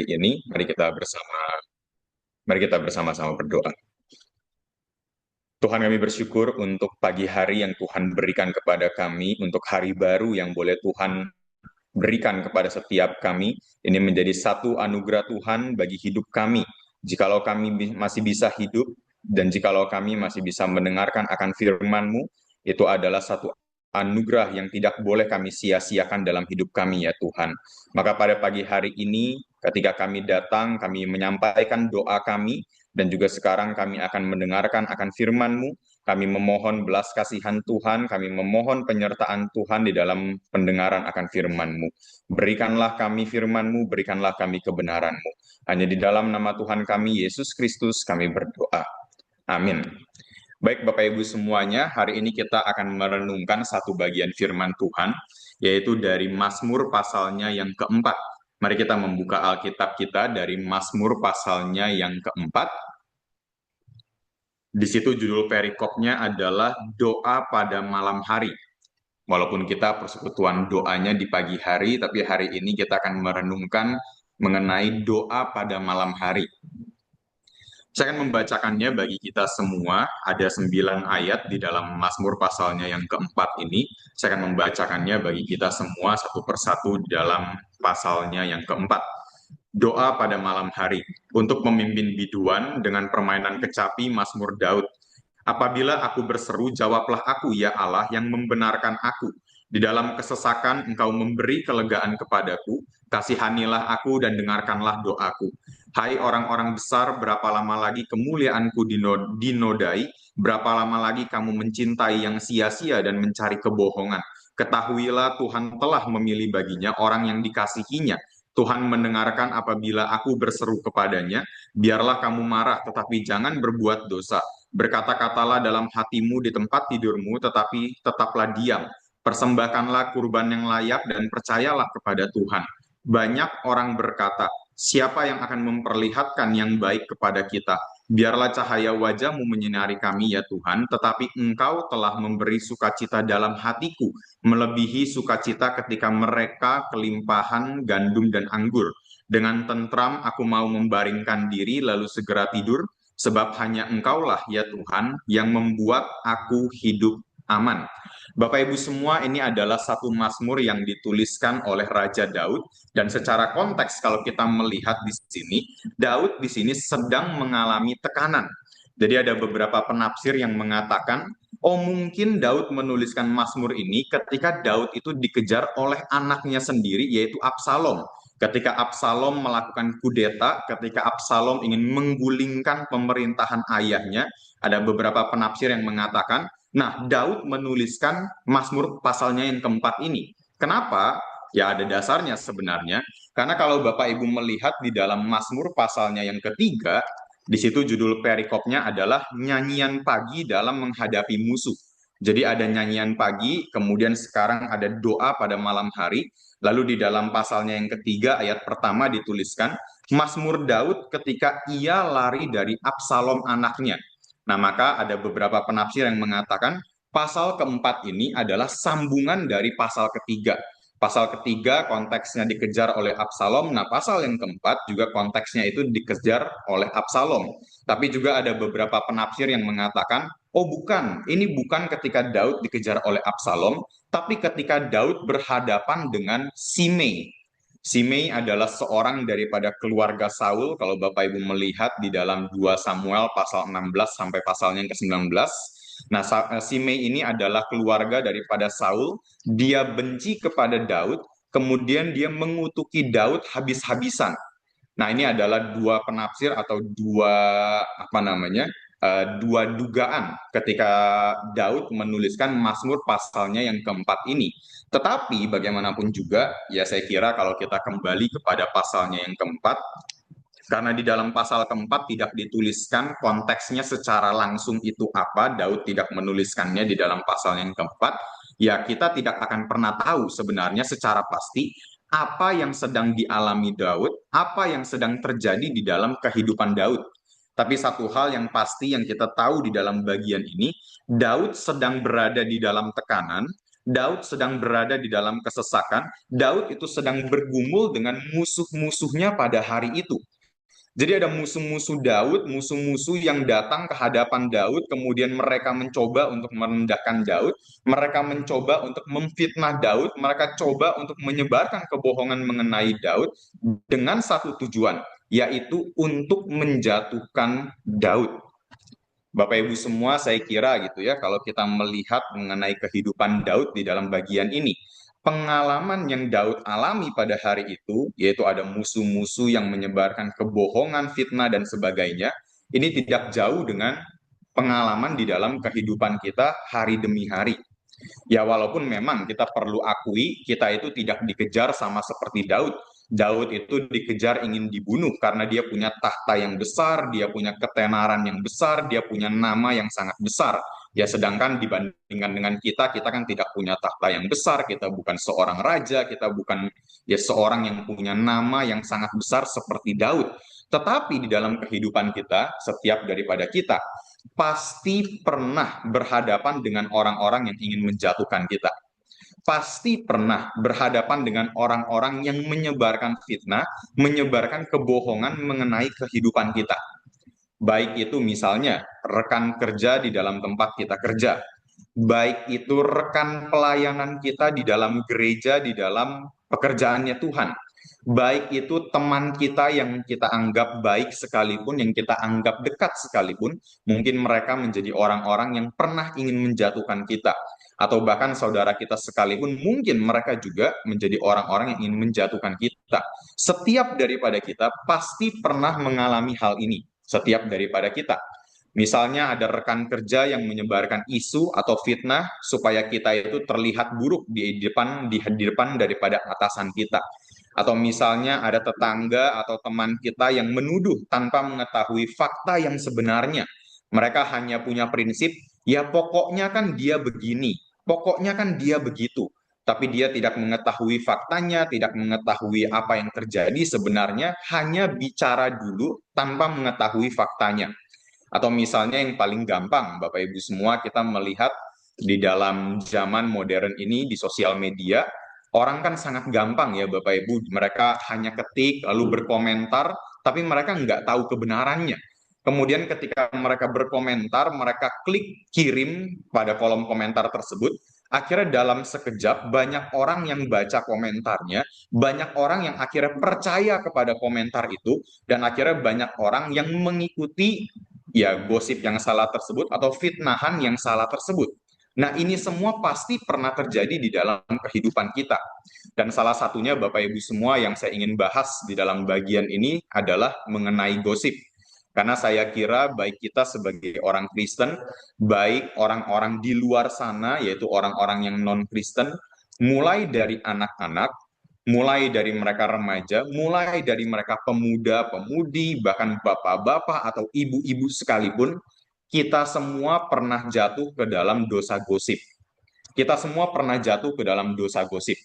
ini, mari kita bersama-sama berdoa. Tuhan, kami bersyukur untuk pagi hari yang Tuhan berikan kepada kami, untuk hari baru yang boleh Tuhan berikan kepada setiap kami. Ini menjadi satu anugerah Tuhan bagi hidup kami. Jikalau kami masih bisa hidup, dan jikalau kami masih bisa mendengarkan akan firman-Mu, itu adalah satu anugerah yang tidak boleh kami sia-siakan dalam hidup kami, ya Tuhan. Maka pada pagi hari ini, ketika kami datang, kami menyampaikan doa kami, dan juga sekarang kami akan mendengarkan akan firman-Mu. Kami memohon belas kasihan Tuhan, kami memohon penyertaan Tuhan di dalam pendengaran akan firman-Mu. Berikanlah kami firman-Mu, berikanlah kami kebenaran-Mu. Hanya di dalam nama Tuhan kami, Yesus Kristus, kami berdoa. Amin. Baik Bapak Ibu semuanya, hari ini kita akan merenungkan satu bagian firman Tuhan, yaitu dari Mazmur pasalnya yang keempat. Mari kita membuka Alkitab kita dari Mazmur pasalnya yang keempat. Di situ judul perikopnya adalah doa pada malam hari. Walaupun kita persekutuan doanya di pagi hari, tapi hari ini kita akan merenungkan mengenai doa pada malam hari. Saya akan membacakannya bagi kita semua. Ada 9 ayat di dalam Mazmur pasalnya yang keempat ini. Saya akan membacakannya bagi kita semua satu persatu di dalam pasalnya yang keempat. Doa pada malam hari. Untuk memimpin biduan dengan permainan kecapi Mazmur Daud. Apabila aku berseru, jawablah aku, ya Allah, yang membenarkan aku. Di dalam kesesakan engkau memberi kelegaan kepadaku, kasihanilah aku dan dengarkanlah doaku. Hai orang-orang besar, berapa lama lagi kemuliaanku dinodai, berapa lama lagi kamu mencintai yang sia-sia dan mencari kebohongan. Ketahuilah Tuhan telah memilih baginya orang yang dikasihinya. Tuhan mendengarkan apabila aku berseru kepadanya, biarlah kamu marah, tetapi jangan berbuat dosa. Berkata-katalah dalam hatimu di tempat tidurmu, tetapi tetaplah diam. Persembahkanlah kurban yang layak dan percayalah kepada Tuhan. Banyak orang berkata, siapa yang akan memperlihatkan yang baik kepada kita? Biarlah cahaya wajahmu menyinari kami ya Tuhan, tetapi engkau telah memberi sukacita dalam hatiku, melebihi sukacita ketika mereka kelimpahan gandum dan anggur. Dengan tentram aku mau membaringkan diri lalu segera tidur, sebab hanya engkaulah ya Tuhan yang membuat aku hidup aman. Bapak Ibu semua, ini adalah satu mazmur yang dituliskan oleh Raja Daud, dan secara konteks kalau kita melihat di sini, Daud di sini sedang mengalami tekanan. Jadi ada beberapa penafsir yang mengatakan, oh mungkin Daud menuliskan mazmur ini ketika Daud itu dikejar oleh anaknya sendiri, yaitu Absalom. Ketika Absalom melakukan kudeta, ketika Absalom ingin menggulingkan pemerintahan ayahnya, ada beberapa penafsir yang mengatakan, nah Daud menuliskan Mazmur pasalnya yang keempat ini. Kenapa? Ya ada dasarnya sebenarnya. Karena kalau Bapak Ibu melihat di dalam Mazmur pasalnya yang ketiga, di situ judul perikopnya adalah nyanyian pagi dalam menghadapi musuh. Jadi ada nyanyian pagi, kemudian sekarang ada doa pada malam hari. Lalu di dalam pasalnya yang ketiga, ayat pertama dituliskan, Mazmur Daud ketika ia lari dari Absalom anaknya. Nah, maka ada beberapa penafsir yang mengatakan pasal keempat ini adalah sambungan dari pasal ketiga. Pasal ketiga konteksnya dikejar oleh Absalom, nah pasal yang keempat juga konteksnya itu dikejar oleh Absalom. Tapi juga ada beberapa penafsir yang mengatakan, oh bukan, ini bukan ketika Daud dikejar oleh Absalom, tapi ketika Daud berhadapan dengan Simei. Simei adalah seorang daripada keluarga Saul, kalau Bapak Ibu melihat di dalam 2 Samuel pasal 16 sampai pasalnya yang ke-19. Nah, Simei ini adalah keluarga daripada Saul, dia benci kepada Daud, kemudian dia mengutuki Daud habis-habisan. Nah, ini adalah dua penafsir atau dua apa namanya? Dua dugaan ketika Daud menuliskan Mazmur pasalnya yang keempat ini. Tetapi bagaimanapun juga, ya saya kira kalau kita kembali kepada pasalnya yang keempat, karena di dalam pasal keempat tidak dituliskan konteksnya secara langsung itu apa, Daud tidak menuliskannya di dalam pasal yang keempat, ya kita tidak akan pernah tahu sebenarnya secara pasti apa yang sedang dialami Daud, apa yang sedang terjadi di dalam kehidupan Daud. Tapi satu hal yang pasti yang kita tahu di dalam bagian ini, Daud sedang berada di dalam tekanan, Daud sedang berada di dalam kesesakan. Daud itu sedang bergumul dengan musuh-musuhnya pada hari itu. Jadi ada musuh-musuh Daud, musuh-musuh yang datang ke hadapan Daud, kemudian mereka mencoba untuk merendahkan Daud, mereka mencoba untuk memfitnah Daud, mereka coba untuk menyebarkan kebohongan mengenai Daud dengan satu tujuan, yaitu untuk menjatuhkan Daud. Bapak Ibu semua, saya kira gitu ya, kalau kita melihat mengenai kehidupan Daud di dalam bagian ini, pengalaman yang Daud alami pada hari itu, yaitu ada musuh-musuh yang menyebarkan kebohongan, fitnah, dan sebagainya, ini tidak jauh dengan pengalaman di dalam kehidupan kita hari demi hari. Ya walaupun memang kita perlu akui kita itu tidak dikejar sama seperti Daud. Daud itu dikejar ingin dibunuh karena dia punya tahta yang besar, dia punya ketenaran yang besar, dia punya nama yang sangat besar. Ya sedangkan dibandingkan dengan kita kan tidak punya tahta yang besar, kita bukan seorang raja, kita bukan ya seorang yang punya nama yang sangat besar seperti Daud. Tetapi di dalam kehidupan kita, setiap daripada kita pasti pernah berhadapan dengan orang-orang yang ingin menjatuhkan kita. Pasti pernah berhadapan dengan orang-orang yang menyebarkan fitnah, menyebarkan kebohongan mengenai kehidupan kita. Baik itu misalnya rekan kerja di dalam tempat kita kerja, baik itu rekan pelayanan kita di dalam gereja, di dalam pekerjaannya Tuhan, baik itu teman kita yang kita anggap baik sekalipun, yang kita anggap dekat sekalipun, mungkin mereka menjadi orang-orang yang pernah ingin menjatuhkan kita, atau bahkan saudara kita sekalipun, mungkin mereka juga menjadi orang-orang yang ingin menjatuhkan kita. Setiap daripada kita pasti pernah mengalami hal ini, setiap daripada kita. Misalnya ada rekan kerja yang menyebarkan isu atau fitnah supaya kita itu terlihat buruk di depan daripada atasan kita. Atau misalnya ada tetangga atau teman kita yang menuduh tanpa mengetahui fakta yang sebenarnya. Mereka hanya punya prinsip, ya pokoknya kan dia begini, pokoknya kan dia begitu. Tapi dia tidak mengetahui faktanya, tidak mengetahui apa yang terjadi sebenarnya, hanya bicara dulu tanpa mengetahui faktanya. Atau misalnya yang paling gampang, Bapak Ibu semua, kita melihat di dalam zaman modern ini di sosial media, orang kan sangat gampang ya Bapak Ibu, mereka hanya ketik lalu berkomentar, tapi mereka nggak tahu kebenarannya. Kemudian ketika mereka berkomentar, mereka klik kirim pada kolom komentar tersebut, akhirnya dalam sekejap banyak orang yang baca komentarnya, banyak orang yang akhirnya percaya kepada komentar itu, dan akhirnya banyak orang yang mengikuti ya gosip yang salah tersebut atau fitnahan yang salah tersebut. Nah, ini semua pasti pernah terjadi di dalam kehidupan kita. Dan salah satunya Bapak Ibu semua yang saya ingin bahas di dalam bagian ini adalah mengenai gosip. Karena saya kira baik kita sebagai orang Kristen, baik orang-orang di luar sana, yaitu orang-orang yang non-Kristen, mulai dari anak-anak, mulai dari mereka remaja, mulai dari mereka pemuda, pemudi, bahkan bapak-bapak atau ibu-ibu sekalipun, kita semua pernah jatuh ke dalam dosa gosip. Kita semua pernah jatuh ke dalam dosa gosip.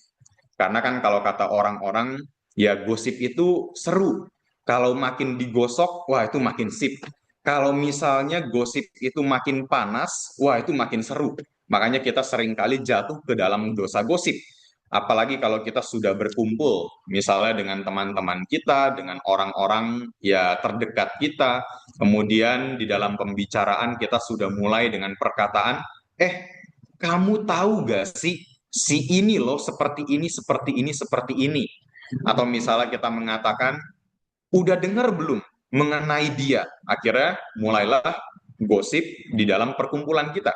Karena kan kalau kata orang-orang, ya gosip itu seru. Kalau makin digosok, wah itu makin sip. Kalau misalnya gosip itu makin panas, wah itu makin seru. Makanya kita seringkali jatuh ke dalam dosa gosip. Apalagi kalau kita sudah berkumpul, misalnya dengan teman-teman kita, dengan orang-orang ya terdekat kita, kemudian di dalam pembicaraan kita sudah mulai dengan perkataan, kamu tahu gak sih, si ini loh seperti ini, seperti ini, seperti ini. Atau misalnya kita mengatakan, udah dengar belum mengenai dia? Akhirnya mulailah gosip di dalam perkumpulan kita.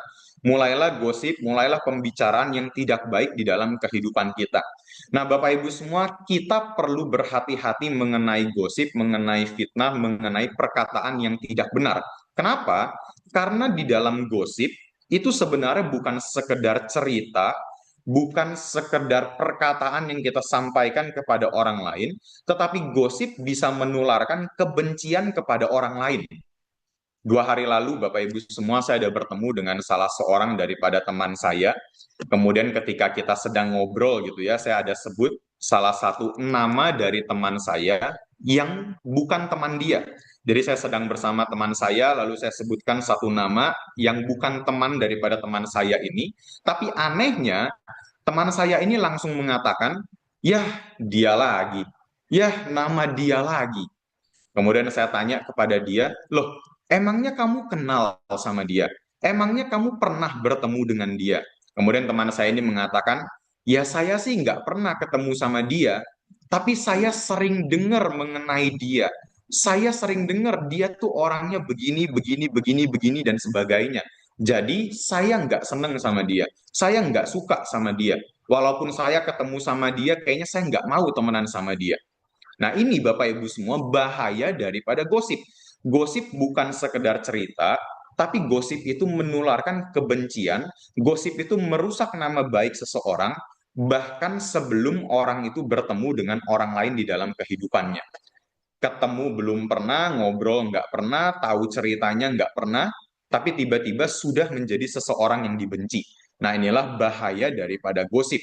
Mulailah gosip, mulailah pembicaraan yang tidak baik di dalam kehidupan kita. Nah, Bapak Ibu semua, kita perlu berhati-hati mengenai gosip, mengenai fitnah, mengenai perkataan yang tidak benar. Kenapa? Karena di dalam gosip itu sebenarnya bukan sekedar cerita, bukan sekedar perkataan yang kita sampaikan kepada orang lain, tetapi gosip bisa menularkan kebencian kepada orang lain. 2 hari lalu, Bapak Ibu semua, saya ada bertemu dengan salah seorang daripada teman saya. Kemudian ketika kita sedang ngobrol gitu ya, saya ada sebut salah satu nama dari teman saya. yang bukan teman dia. Jadi saya sedang bersama teman saya, lalu saya sebutkan satu nama yang bukan teman daripada teman saya ini. Tapi anehnya, teman saya ini langsung mengatakan, "Yah, dia lagi. Yah, nama dia lagi." Kemudian saya tanya kepada dia, "Loh, emangnya kamu kenal sama dia? Emangnya kamu pernah bertemu dengan dia?" Kemudian teman saya ini mengatakan, "Ya saya sih nggak pernah ketemu sama dia, tapi saya sering dengar mengenai dia. Saya sering dengar dia tuh orangnya begini, begini, begini, begini, dan sebagainya. Jadi saya nggak seneng sama dia. Saya nggak suka sama dia. Walaupun saya ketemu sama dia, kayaknya saya nggak mau temenan sama dia." Nah, ini Bapak Ibu semua bahaya daripada gosip. Gosip bukan sekedar cerita, tapi gosip itu menularkan kebencian, gosip itu merusak nama baik seseorang, bahkan sebelum orang itu bertemu dengan orang lain di dalam kehidupannya. Ketemu belum pernah, ngobrol nggak pernah, tahu ceritanya nggak pernah, tapi tiba-tiba sudah menjadi seseorang yang dibenci. Nah, inilah bahaya daripada gosip.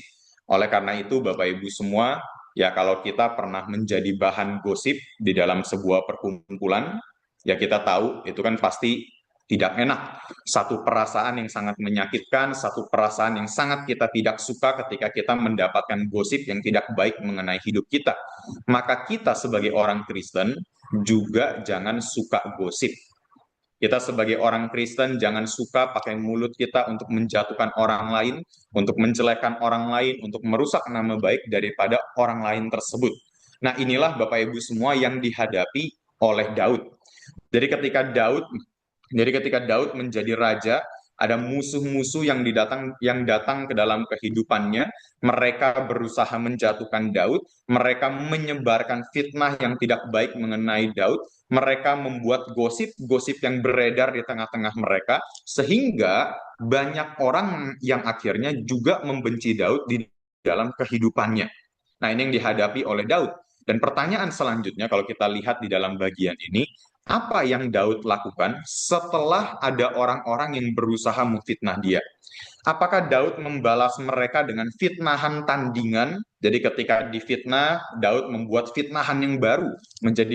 Oleh karena itu, Bapak Ibu semua, ya kalau kita pernah menjadi bahan gosip di dalam sebuah perkumpulan, ya kita tahu itu kan pasti tidak enak. Satu perasaan yang sangat menyakitkan, satu perasaan yang sangat kita tidak suka ketika kita mendapatkan gosip yang tidak baik mengenai hidup kita. Maka kita sebagai orang Kristen juga jangan suka gosip. Kita sebagai orang Kristen jangan suka pakai mulut kita untuk menjatuhkan orang lain, untuk menjelekkan orang lain, untuk merusak nama baik daripada orang lain tersebut. Nah, inilah Bapak Ibu semua yang dihadapi oleh Daud. Jadi ketika Daud jadi ketika Daud menjadi raja, ada musuh-musuh yang datang ke dalam kehidupannya. Mereka berusaha menjatuhkan Daud, mereka menyebarkan fitnah yang tidak baik mengenai Daud, mereka membuat gosip-gosip yang beredar di tengah-tengah mereka, sehingga banyak orang yang akhirnya juga membenci Daud di dalam kehidupannya. Nah, ini yang dihadapi oleh Daud. Dan pertanyaan selanjutnya, kalau kita lihat di dalam bagian ini, apa yang Daud lakukan setelah ada orang-orang yang berusaha memfitnah dia? Apakah Daud membalas mereka dengan fitnahan tandingan? Jadi ketika difitnah, Daud membuat fitnahan yang baru, menjadi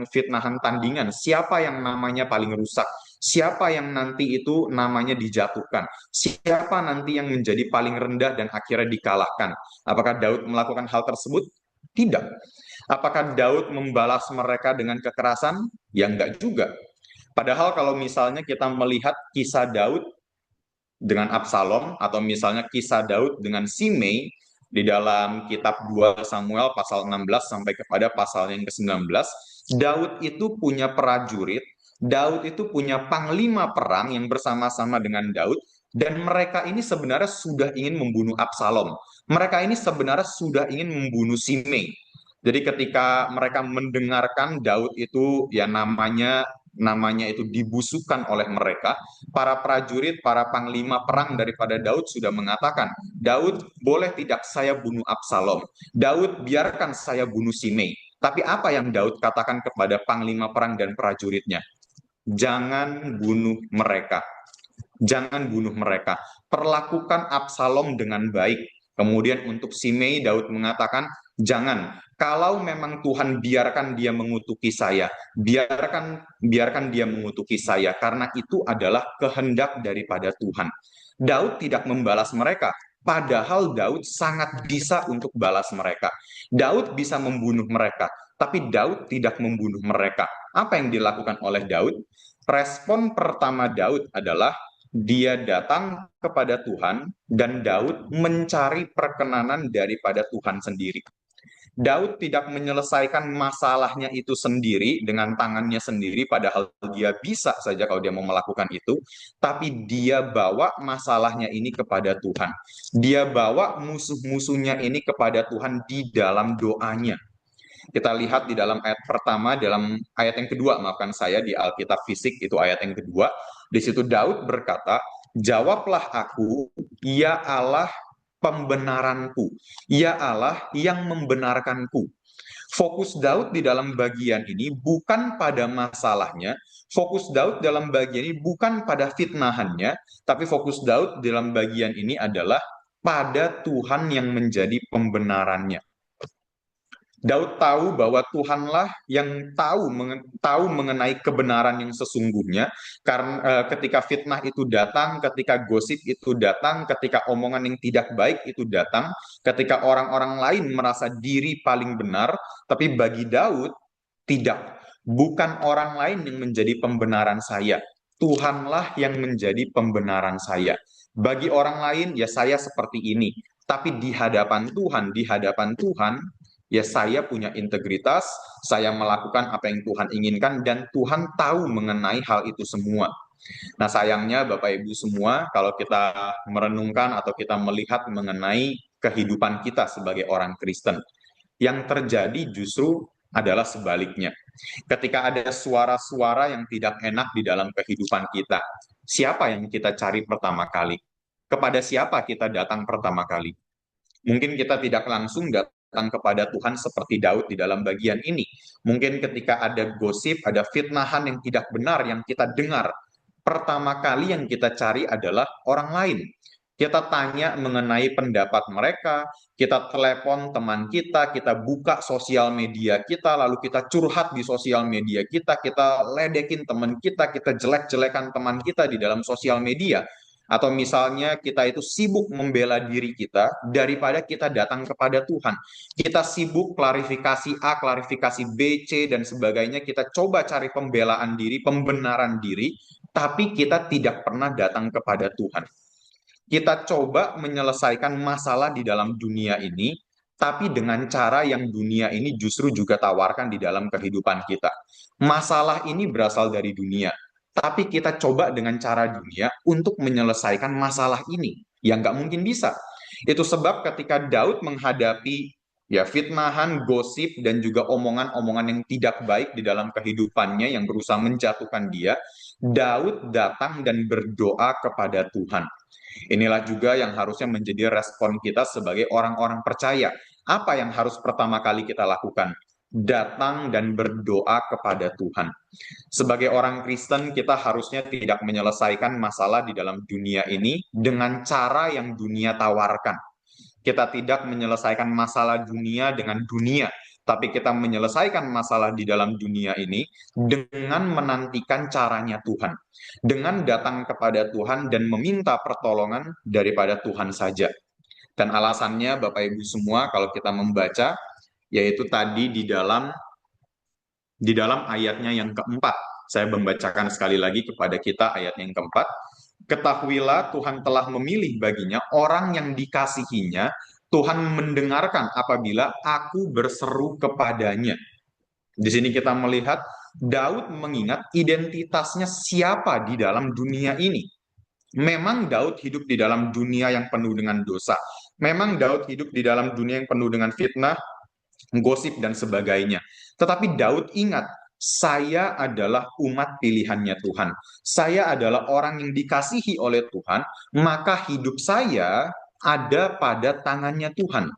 fitnahan tandingan. Siapa yang namanya paling rusak? Siapa yang nanti itu namanya dijatuhkan? Siapa nanti yang menjadi paling rendah dan akhirnya dikalahkan? Apakah Daud melakukan hal tersebut? Tidak. Apakah Daud membalas mereka dengan kekerasan? Ya enggak juga. Padahal kalau misalnya kita melihat kisah Daud dengan Absalom atau misalnya kisah Daud dengan Simei di dalam kitab 2 Samuel pasal 16 sampai kepada pasal yang ke-19, Daud itu punya prajurit, Daud itu punya panglima perang yang bersama-sama dengan Daud, dan mereka ini sebenarnya sudah ingin membunuh Absalom. Mereka ini sebenarnya sudah ingin membunuh Simei. Jadi ketika mereka mendengarkan Daud itu ya namanya itu dibusukan oleh mereka, para prajurit, para panglima perang daripada Daud sudah mengatakan, "Daud, boleh tidak saya bunuh Absalom? Daud, biarkan saya bunuh Simei." Tapi apa yang Daud katakan kepada panglima perang dan prajuritnya? Jangan bunuh mereka. Jangan bunuh mereka. Perlakukan Absalom dengan baik. Kemudian untuk Simei, Daud mengatakan, jangan. Kalau memang Tuhan biarkan dia mengutuki saya, biarkan dia mengutuki saya, karena itu adalah kehendak daripada Tuhan. Daud tidak membalas mereka, padahal Daud sangat bisa untuk balas mereka. Daud bisa membunuh mereka, tapi Daud tidak membunuh mereka. Apa yang dilakukan oleh Daud? Respon pertama Daud adalah dia datang kepada Tuhan dan Daud mencari perkenanan daripada Tuhan sendiri. Daud tidak menyelesaikan masalahnya itu sendiri dengan tangannya sendiri, padahal dia bisa saja kalau dia mau melakukan itu, tapi dia bawa masalahnya ini kepada Tuhan. Dia bawa musuh-musuhnya ini kepada Tuhan di dalam doanya. Kita lihat di dalam ayat pertama, dalam ayat yang kedua, maafkan saya, di Alkitab fisik itu ayat yang kedua. Di situ Daud berkata, "Jawablah aku, ya Allah pembenaranku, ya Allah yang membenarkanku." Fokus Daud di dalam bagian ini bukan pada masalahnya, fokus Daud dalam bagian ini bukan pada fitnahannya, tapi fokus Daud dalam bagian ini adalah pada Tuhan yang menjadi pembenarannya. Daud tahu bahwa Tuhanlah yang tahu mengenai kebenaran yang sesungguhnya, karena ketika fitnah itu datang, ketika gosip itu datang, ketika omongan yang tidak baik itu datang, ketika orang-orang lain merasa diri paling benar, tapi bagi Daud tidak, bukan orang lain yang menjadi pembenaran saya. Tuhanlah yang menjadi pembenaran saya. Bagi orang lain ya saya seperti ini, tapi di hadapan Tuhan ya saya punya integritas, saya melakukan apa yang Tuhan inginkan, dan Tuhan tahu mengenai hal itu semua. Nah sayangnya Bapak Ibu semua, kalau kita merenungkan atau kita melihat mengenai kehidupan kita sebagai orang Kristen, yang terjadi justru adalah sebaliknya. Ketika ada suara-suara yang tidak enak di dalam kehidupan kita, siapa yang kita cari pertama kali? Kepada siapa kita datang pertama kali? Mungkin kita tidak langsung datang kepada Tuhan seperti Daud di dalam bagian ini. Mungkin ketika ada gosip, ada fitnahan yang tidak benar yang kita dengar, pertama kali yang kita cari adalah orang lain. Kita tanya mengenai pendapat mereka, kita telepon teman kita buka sosial media kita, lalu kita curhat di sosial media kita ledekin teman kita jelek-jelekan teman kita di dalam sosial media. Atau misalnya kita itu sibuk membela diri kita daripada kita datang kepada Tuhan. Kita sibuk klarifikasi A, klarifikasi B, C, dan sebagainya. Kita coba cari pembelaan diri, pembenaran diri, tapi kita tidak pernah datang kepada Tuhan. Kita coba menyelesaikan masalah di dalam dunia ini, tapi dengan cara yang dunia ini justru juga tawarkan di dalam kehidupan kita. Masalah ini berasal dari dunia, tapi kita coba dengan cara dunia untuk menyelesaikan masalah ini, yang nggak mungkin bisa. Itu sebab ketika Daud menghadapi ya fitnahan, gosip, dan juga omongan-omongan yang tidak baik di dalam kehidupannya yang berusaha menjatuhkan dia, Daud datang dan berdoa kepada Tuhan. Inilah juga yang harusnya menjadi respon kita sebagai orang-orang percaya. Apa yang harus pertama kali kita lakukan? Datang dan berdoa kepada Tuhan. Sebagai orang Kristen, kita harusnya tidak menyelesaikan masalah di dalam dunia ini dengan cara yang dunia tawarkan. Kita tidak menyelesaikan masalah dunia dengan dunia, tapi kita menyelesaikan masalah di dalam dunia ini dengan menantikan caranya Tuhan, dengan datang kepada Tuhan dan meminta pertolongan daripada Tuhan saja. Dan alasannya Bapak Ibu semua kalau kita membaca, yaitu tadi di dalam ayatnya yang keempat. Saya membacakan sekali lagi kepada kita ayat yang keempat. Ketahuilah Tuhan telah memilih baginya orang yang dikasihinya. Tuhan mendengarkan apabila aku berseru kepadanya. Di sini kita melihat Daud mengingat identitasnya siapa di dalam dunia ini. Memang Daud hidup di dalam dunia yang penuh dengan dosa. Memang Daud hidup di dalam dunia yang penuh dengan fitnah, gosip, dan sebagainya. Tetapi Daud ingat, saya adalah umat pilihannya Tuhan. Saya adalah orang yang dikasihi oleh Tuhan, maka hidup saya ada pada tangannya Tuhan.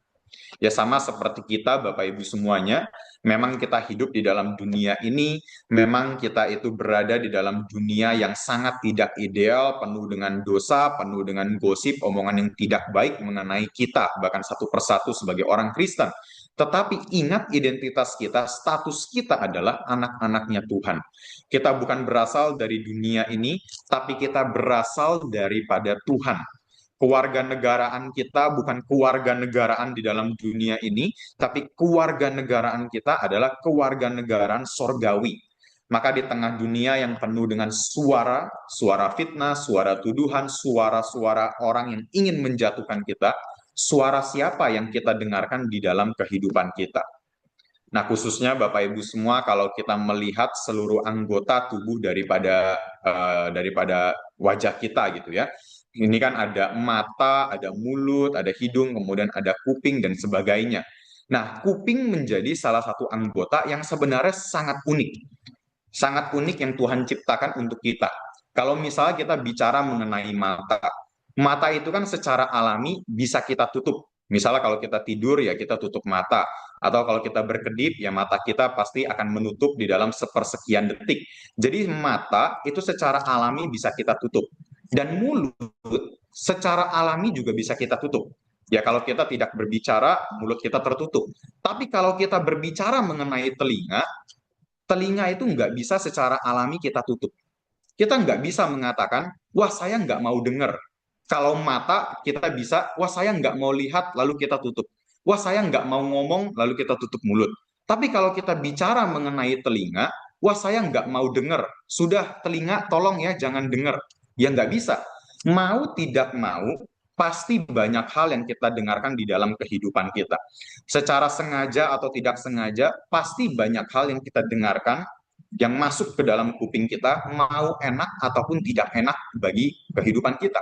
Ya sama seperti kita Bapak Ibu semuanya, memang kita hidup di dalam dunia ini, memang kita itu berada di dalam dunia yang sangat tidak ideal, penuh dengan dosa, penuh dengan gosip, omongan yang tidak baik mengenai kita, bahkan satu persatu sebagai orang Kristen. Tetapi ingat identitas kita, status kita adalah anak-anaknya Tuhan. Kita bukan berasal dari dunia ini, tapi kita berasal daripada Tuhan. Kewarganegaraan kita bukan kewarganegaraan di dalam dunia ini, tapi kewarganegaraan kita adalah kewarganegaraan sorgawi. Maka di tengah dunia yang penuh dengan suara fitnah, suara tuduhan, suara-suara orang yang ingin menjatuhkan kita, suara siapa yang kita dengarkan di dalam kehidupan kita? Nah, khususnya Bapak Ibu semua, kalau kita melihat seluruh anggota tubuh daripada wajah kita gitu ya. Ini kan ada mata, ada mulut, ada hidung, kemudian ada kuping dan sebagainya. Nah, kuping menjadi salah satu anggota yang sebenarnya sangat unik. Sangat unik yang Tuhan ciptakan untuk kita. Kalau misalnya kita bicara mengenai mata, mata itu kan secara alami bisa kita tutup. Misalnya kalau kita tidur ya kita tutup mata, atau kalau kita berkedip ya mata kita pasti akan menutup di dalam sepersekian detik. Jadi mata itu secara alami bisa kita tutup. Dan mulut secara alami juga bisa kita tutup. Ya kalau kita tidak berbicara, mulut kita tertutup. Tapi kalau kita berbicara mengenai telinga, telinga itu nggak bisa secara alami kita tutup. Kita nggak bisa mengatakan, wah saya nggak mau dengar. Kalau mata, kita bisa, wah saya nggak mau lihat, lalu kita tutup. Wah saya nggak mau ngomong, lalu kita tutup mulut. Tapi kalau kita bicara mengenai telinga, wah saya nggak mau dengar. Sudah telinga, tolong ya jangan dengar. Ya nggak bisa. Mau tidak mau, pasti banyak hal yang kita dengarkan di dalam kehidupan kita. Secara sengaja atau tidak sengaja, pasti banyak hal yang kita dengarkan yang masuk ke dalam kuping kita, mau enak ataupun tidak enak bagi kehidupan kita.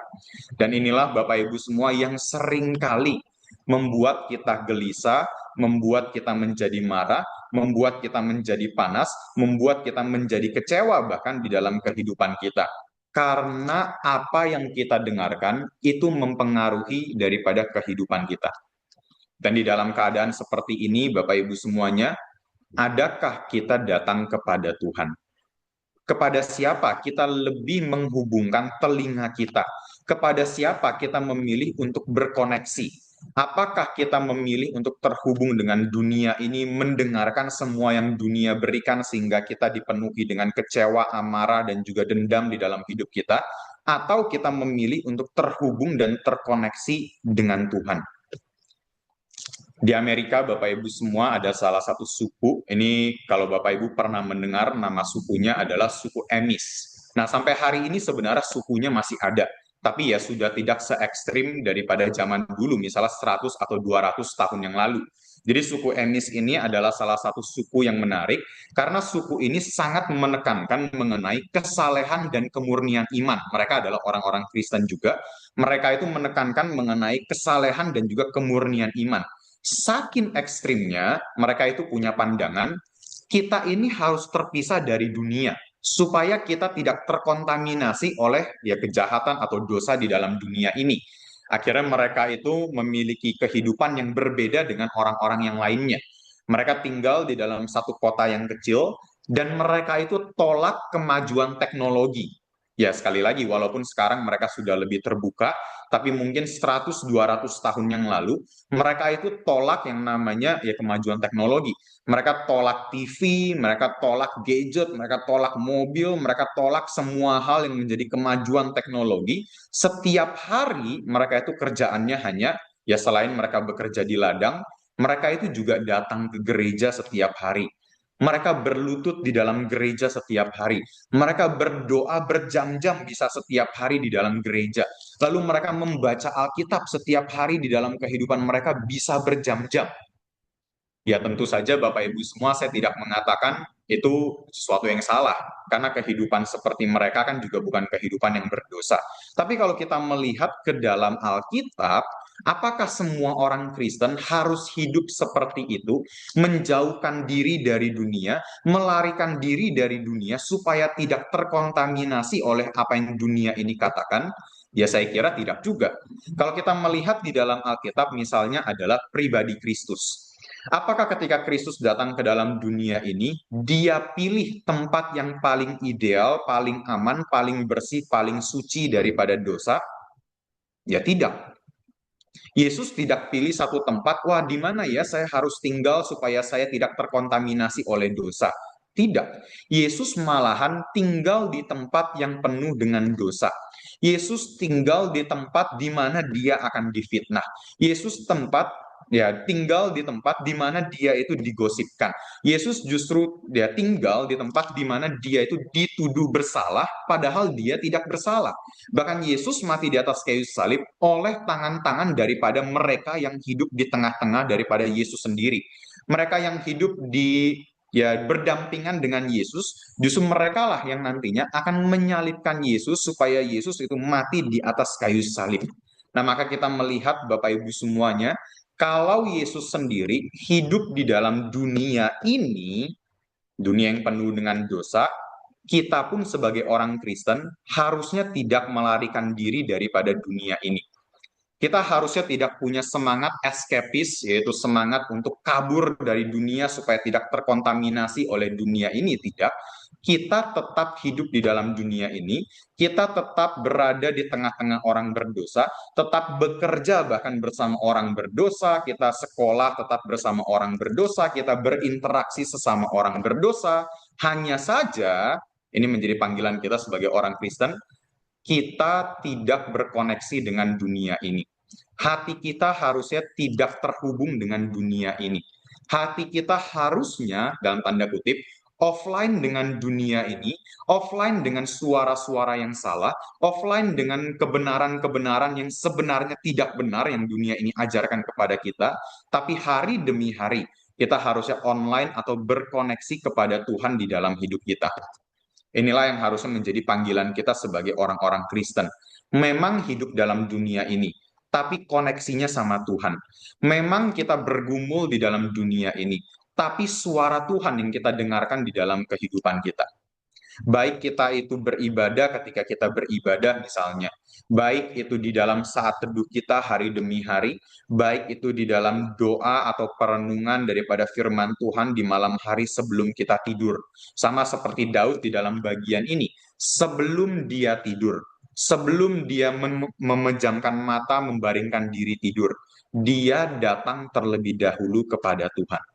Dan inilah Bapak Ibu semua yang sering kali membuat kita gelisah, membuat kita menjadi marah, membuat kita menjadi panas, membuat kita menjadi kecewa bahkan di dalam kehidupan kita. Karena apa yang kita dengarkan itu mempengaruhi daripada kehidupan kita. Dan di dalam keadaan seperti ini, Bapak Ibu semuanya, adakah kita datang kepada Tuhan? Kepada siapa kita lebih menghubungkan telinga kita? Kepada siapa kita memilih untuk berkoneksi? Apakah kita memilih untuk terhubung dengan dunia ini, mendengarkan semua yang dunia berikan sehingga kita dipenuhi dengan kecewa, amarah, dan juga dendam di dalam hidup kita? Atau kita memilih untuk terhubung dan terkoneksi dengan Tuhan? Di Amerika, Bapak Ibu semua ada salah satu suku. Ini kalau Bapak Ibu pernah mendengar nama sukunya adalah suku Emis. Nah, sampai hari ini sebenarnya sukunya masih ada. Tapi ya sudah tidak se ekstrim daripada zaman dulu, misalnya 100 atau 200 tahun yang lalu. Jadi suku Emis ini adalah salah satu suku yang menarik karena suku ini sangat menekankan mengenai kesalehan dan kemurnian iman. Mereka adalah orang-orang Kristen juga. Mereka itu menekankan mengenai kesalehan dan juga kemurnian iman. Saking ekstrimnya mereka itu punya pandangan kita ini harus terpisah dari dunia supaya kita tidak terkontaminasi oleh ya kejahatan atau dosa di dalam dunia ini. Akhirnya mereka itu memiliki kehidupan yang berbeda dengan orang-orang yang lainnya. Mereka tinggal di dalam satu kota yang kecil dan mereka itu tolak kemajuan teknologi. Ya, sekali lagi, walaupun sekarang mereka sudah lebih terbuka, tapi mungkin 100-200 tahun yang lalu, mereka itu tolak yang namanya ya kemajuan teknologi. Mereka tolak TV, mereka tolak gadget, mereka tolak mobil, mereka tolak semua hal yang menjadi kemajuan teknologi. Setiap hari mereka itu kerjaannya hanya, ya selain mereka bekerja di ladang, mereka itu juga datang ke gereja setiap hari. Mereka berlutut di dalam gereja setiap hari. Mereka berdoa berjam-jam bisa setiap hari di dalam gereja. Lalu mereka membaca Alkitab setiap hari di dalam kehidupan mereka bisa berjam-jam. Ya tentu saja Bapak Ibu semua saya tidak mengatakan itu sesuatu yang salah. Karena kehidupan seperti mereka kan juga bukan kehidupan yang berdosa. Tapi kalau kita melihat ke dalam Alkitab, apakah semua orang Kristen harus hidup seperti itu? Menjauhkan diri dari dunia, melarikan diri dari dunia supaya tidak terkontaminasi oleh apa yang dunia ini katakan? Ya saya kira tidak juga. Kalau kita melihat di dalam Alkitab misalnya adalah pribadi Kristus. Apakah ketika Kristus datang ke dalam dunia ini, dia pilih tempat yang paling ideal, paling aman, paling bersih, paling suci daripada dosa? Ya tidak. Yesus tidak pilih satu tempat, wah di mana ya saya harus tinggal supaya saya tidak terkontaminasi oleh dosa. Tidak. Yesus malahan tinggal di tempat yang penuh dengan dosa. Yesus tinggal di tempat di mana dia akan difitnah. Yesus tinggal di tempat di mana dia itu digosipkan. Yesus justru dia tinggal di tempat di mana dia itu dituduh bersalah padahal dia tidak bersalah. Bahkan Yesus mati di atas kayu salib oleh tangan-tangan daripada mereka yang hidup di tengah-tengah daripada Yesus sendiri. Mereka yang hidup berdampingan dengan Yesus, justru mereka lah yang nantinya akan menyalibkan Yesus supaya Yesus itu mati di atas kayu salib. Nah, maka kita melihat Bapak Ibu semuanya, kalau Yesus sendiri hidup di dalam dunia ini, dunia yang penuh dengan dosa, kita pun sebagai orang Kristen harusnya tidak melarikan diri daripada dunia ini. Kita harusnya tidak punya semangat eskapis, yaitu semangat untuk kabur dari dunia supaya tidak terkontaminasi oleh dunia ini, tidak. kita tetap hidup di dalam dunia ini, kita tetap berada di tengah-tengah orang berdosa, tetap bekerja bahkan bersama orang berdosa, kita sekolah tetap bersama orang berdosa, kita berinteraksi sesama orang berdosa. Hanya saja, ini menjadi panggilan kita sebagai orang Kristen, kita tidak berkoneksi dengan dunia ini. Hati kita harusnya tidak terhubung dengan dunia ini. Hati kita harusnya, dalam tanda kutip, offline dengan dunia ini, offline dengan suara-suara yang salah, offline dengan kebenaran-kebenaran yang sebenarnya tidak benar yang dunia ini ajarkan kepada kita, tapi hari demi hari kita harusnya online atau berkoneksi kepada Tuhan di dalam hidup kita. Inilah yang harusnya menjadi panggilan kita sebagai orang-orang Kristen. Memang hidup dalam dunia ini, tapi koneksinya sama Tuhan. Memang kita bergumul di dalam dunia ini, tapi suara Tuhan yang kita dengarkan di dalam kehidupan kita. Baik kita itu beribadah ketika kita beribadah misalnya, baik itu di dalam saat teduh kita hari demi hari, baik itu di dalam doa atau perenungan daripada firman Tuhan di malam hari sebelum kita tidur. Sama seperti Daud di dalam bagian ini, sebelum dia tidur, sebelum dia memejamkan mata, membaringkan diri tidur, dia datang terlebih dahulu kepada Tuhan.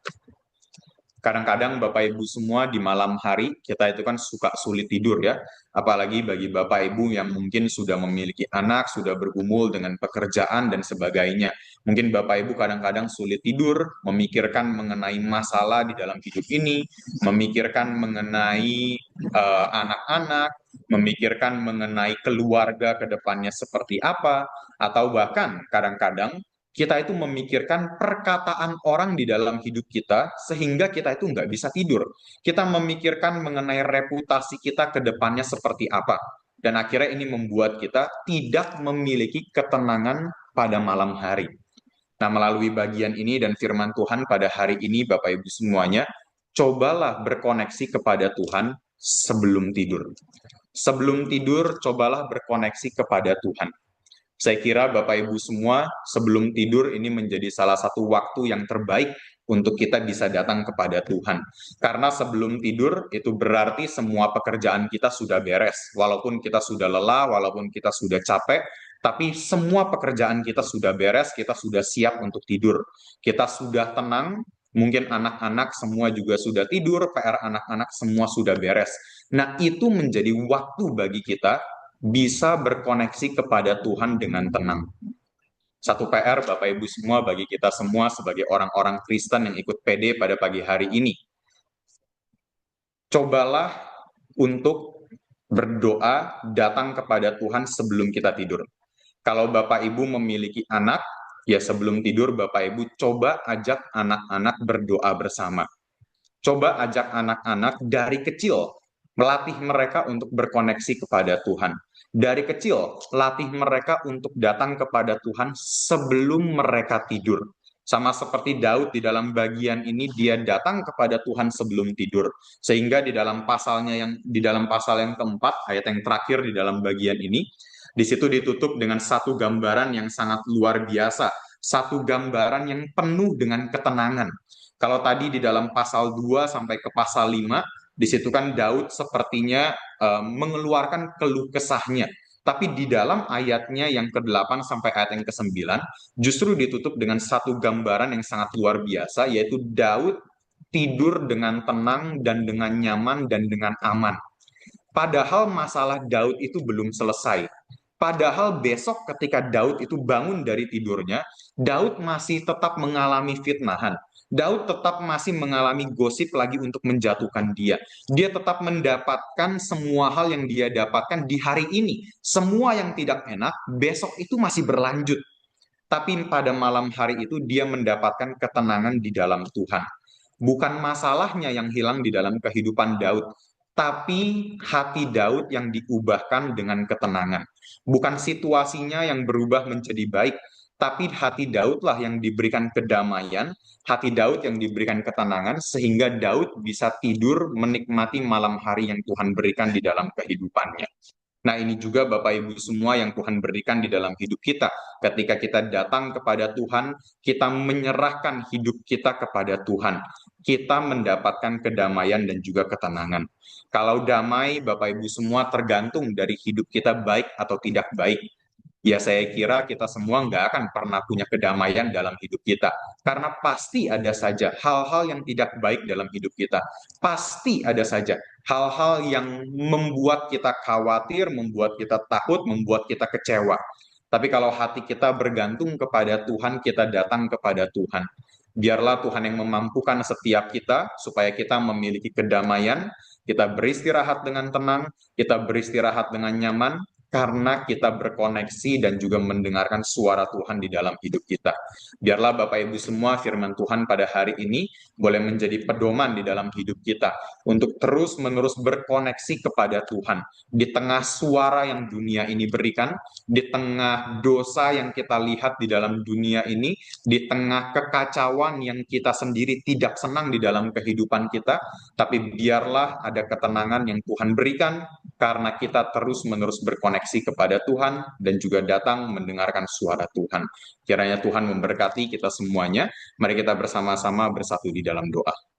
Kadang-kadang Bapak Ibu semua di malam hari kita itu kan suka sulit tidur ya. Apalagi bagi Bapak Ibu yang mungkin sudah memiliki anak, sudah bergumul dengan pekerjaan dan sebagainya. Mungkin Bapak Ibu kadang-kadang sulit tidur, memikirkan mengenai masalah di dalam hidup ini, memikirkan mengenai anak-anak, memikirkan mengenai keluarga ke depannya seperti apa, atau bahkan kadang-kadang kita itu memikirkan perkataan orang di dalam hidup kita sehingga kita itu nggak bisa tidur. Kita memikirkan mengenai reputasi kita ke depannya seperti apa. Dan akhirnya ini membuat kita tidak memiliki ketenangan pada malam hari. Nah, melalui bagian ini dan firman Tuhan pada hari ini, Bapak Ibu semuanya, cobalah berkoneksi kepada Tuhan sebelum tidur. Sebelum tidur, cobalah berkoneksi kepada Tuhan. Saya kira Bapak Ibu semua sebelum tidur ini menjadi salah satu waktu yang terbaik untuk kita bisa datang kepada Tuhan. Karena sebelum tidur itu berarti semua pekerjaan kita sudah beres. Walaupun kita sudah lelah, walaupun kita sudah capek, tapi semua pekerjaan kita sudah beres, kita sudah siap untuk tidur. Kita sudah tenang, mungkin anak-anak semua juga sudah tidur, PR anak-anak semua sudah beres. Nah, itu menjadi waktu bagi kita bisa berkoneksi kepada Tuhan dengan tenang. Satu PR Bapak Ibu semua bagi kita semua sebagai orang-orang Kristen yang ikut PD pada pagi hari ini. Cobalah untuk berdoa datang kepada Tuhan sebelum kita tidur. Kalau Bapak Ibu memiliki anak, ya sebelum tidur Bapak Ibu coba ajak anak-anak berdoa bersama. Coba ajak anak-anak dari kecil, melatih mereka untuk berkoneksi kepada Tuhan. Dari kecil, latih mereka untuk datang kepada Tuhan sebelum mereka tidur. Sama seperti Daud di dalam bagian ini, dia datang kepada Tuhan sebelum tidur. Sehingga di dalam pasal yang keempat, ayat yang terakhir di dalam bagian ini, di situ ditutup dengan satu gambaran yang sangat luar biasa, satu gambaran yang penuh dengan ketenangan. Kalau tadi di dalam pasal 2 sampai ke pasal 5, di situ kan Daud sepertinya mengeluarkan keluh kesahnya. Tapi di dalam ayatnya yang ke-8 sampai ayat yang ke-9, justru ditutup dengan satu gambaran yang sangat luar biasa, yaitu Daud tidur dengan tenang dan dengan nyaman dan dengan aman. Padahal masalah Daud itu belum selesai. Padahal besok ketika Daud itu bangun dari tidurnya, Daud masih tetap mengalami fitnahan. Daud tetap masih mengalami gosip lagi untuk menjatuhkan dia. Dia tetap mendapatkan semua hal yang dia dapatkan di hari ini. Semua yang tidak enak, besok itu masih berlanjut. Tapi pada malam hari itu dia mendapatkan ketenangan di dalam Tuhan. Bukan masalahnya yang hilang di dalam kehidupan Daud, tapi hati Daud yang diubahkan dengan ketenangan. Bukan situasinya yang berubah menjadi baik, tapi hati Daudlah yang diberikan kedamaian, hati Daud yang diberikan ketenangan, sehingga Daud bisa tidur menikmati malam hari yang Tuhan berikan di dalam kehidupannya. Nah, ini juga Bapak Ibu semua yang Tuhan berikan di dalam hidup kita. Ketika kita datang kepada Tuhan, kita menyerahkan hidup kita kepada Tuhan. kita mendapatkan kedamaian dan juga ketenangan. Kalau damai, Bapak Ibu semua tergantung dari hidup kita baik atau tidak baik. Ya saya kira kita semua nggak akan pernah punya kedamaian dalam hidup kita. Karena pasti ada saja hal-hal yang tidak baik dalam hidup kita. Pasti ada saja hal-hal yang membuat kita khawatir, membuat kita takut, membuat kita kecewa. Tapi kalau hati kita bergantung kepada Tuhan, kita datang kepada Tuhan. Biarlah Tuhan yang memampukan setiap kita supaya kita memiliki kedamaian, kita beristirahat dengan tenang, kita beristirahat dengan nyaman, karena kita berkoneksi dan juga mendengarkan suara Tuhan di dalam hidup kita. Biarlah Bapak Ibu semua firman Tuhan pada hari ini boleh menjadi pedoman di dalam hidup kita untuk terus-menerus berkoneksi kepada Tuhan. Di tengah suara yang dunia ini berikan, di tengah dosa yang kita lihat di dalam dunia ini, di tengah kekacauan yang kita sendiri tidak senang di dalam kehidupan kita, tapi biarlah ada ketenangan yang Tuhan berikan karena kita terus-menerus berkoneksi kepada Tuhan dan juga datang mendengarkan suara Tuhan. Kiranya Tuhan memberkati kita semuanya. Mari kita bersama-sama bersatu di dalam doa.